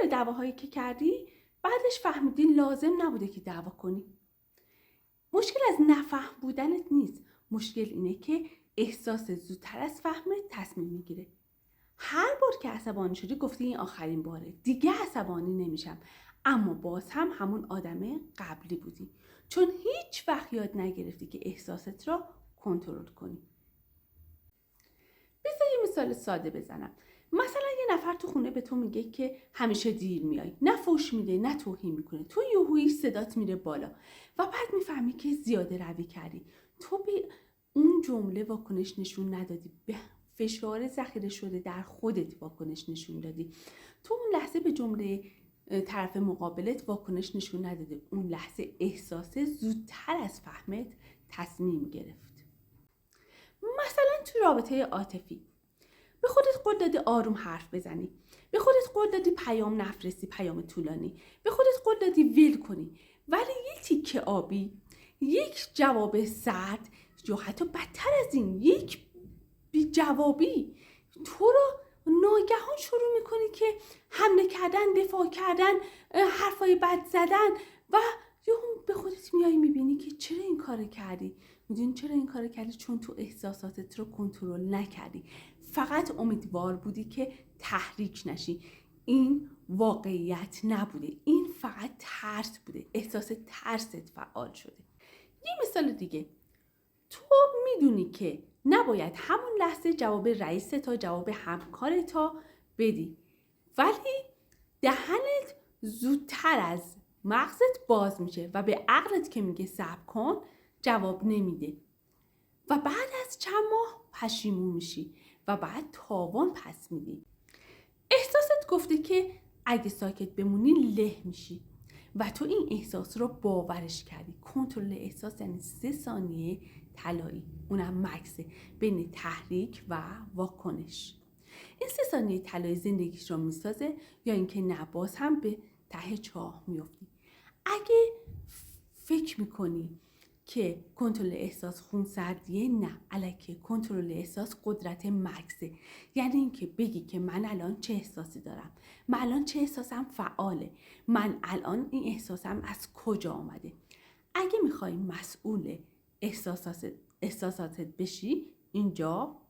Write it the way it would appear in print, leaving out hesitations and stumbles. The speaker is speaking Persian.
مشکل دعواهایی که کردی بعدش فهمیدی لازم نبوده که دعوا کنی. مشکل از نفهم بودنت نیست. مشکل اینه که احساس زودتر از فهمت تصمیم میگیره. هر بار که عصبانی شدی گفتی این آخرین باره، دیگه عصبانی نمیشم، اما باز هم همون آدم قبلی بودی، چون هیچ وقت یاد نگرفتی که احساست را کنترل کنی. بذار یه مثال ساده بزنم. مثلا یه نفر تو خونه به تو میگه که همیشه دیر میای، نه فحش میده نه توهین میکنه، تو یهویی صدات میره بالا و بعد میفهمی که زیاده روی کردی. تو به اون جمله واکنش نشون ندادی، به فشار ذخیره شده در خودت واکنش نشون دادی. تو اون لحظه به جمله طرف مقابلت واکنش نشون نداده، اون لحظه احساس زودتر از فهمت تصمیم گرفت. مثلا تو رابطه عاطفی به خودت قول دادی آروم حرف بزنی، به خودت قول دادی پیام نفرستی، پیام طولانی، به خودت قول دادی ویل کنی، ولی یک تیکه آبی، یک جواب سرد یا حتی بدتر از این یک بی جوابی تو رو ناگهان شروع میکنی که حمله کردن، دفاع کردن، حرفای بد زدن و یا به خودت میای میبینی که چرا این کار کردی. میدونی چرا این کار کردی؟ چون تو احساساتت رو کنترل نکردی، فقط امیدوار بودی که تحریک نشی. این واقعیت نبوده، این فقط ترس بوده، احساس ترست فعال شده. یه مثال دیگه، تو میدونی که نباید همون لحظه جواب رئیس تا جواب همکار تا بدی، ولی دهنت زودتر از مغزت باز میشه و به عقلت که میگه صبر کن جواب نمیده و بعد از چند ماه پشیمون میشی و بعد تاوان پس میدی. احساست گفته که اگه ساکت بمونی له میشی و تو این احساس رو باورش کردی. کنترل احساس یعنی 3 ثانیه طلایی، اونم مکسه بین تحریک و واکنش. این 3 ثانیه طلایی زندگیش رو میسازه یا اینکه نه باز هم به ته چاه میفتی. اگه فکر میکنی که کنترل احساس خونسردیه، نه، الکی کنترل احساس قدرت مکسه. یعنی اینکه بگی که من الان چه احساسی دارم، من الان چه احساسم فعاله، من الان این احساسم از کجا آمده. اگه میخوای مسئول احساساتت بشی، اینجا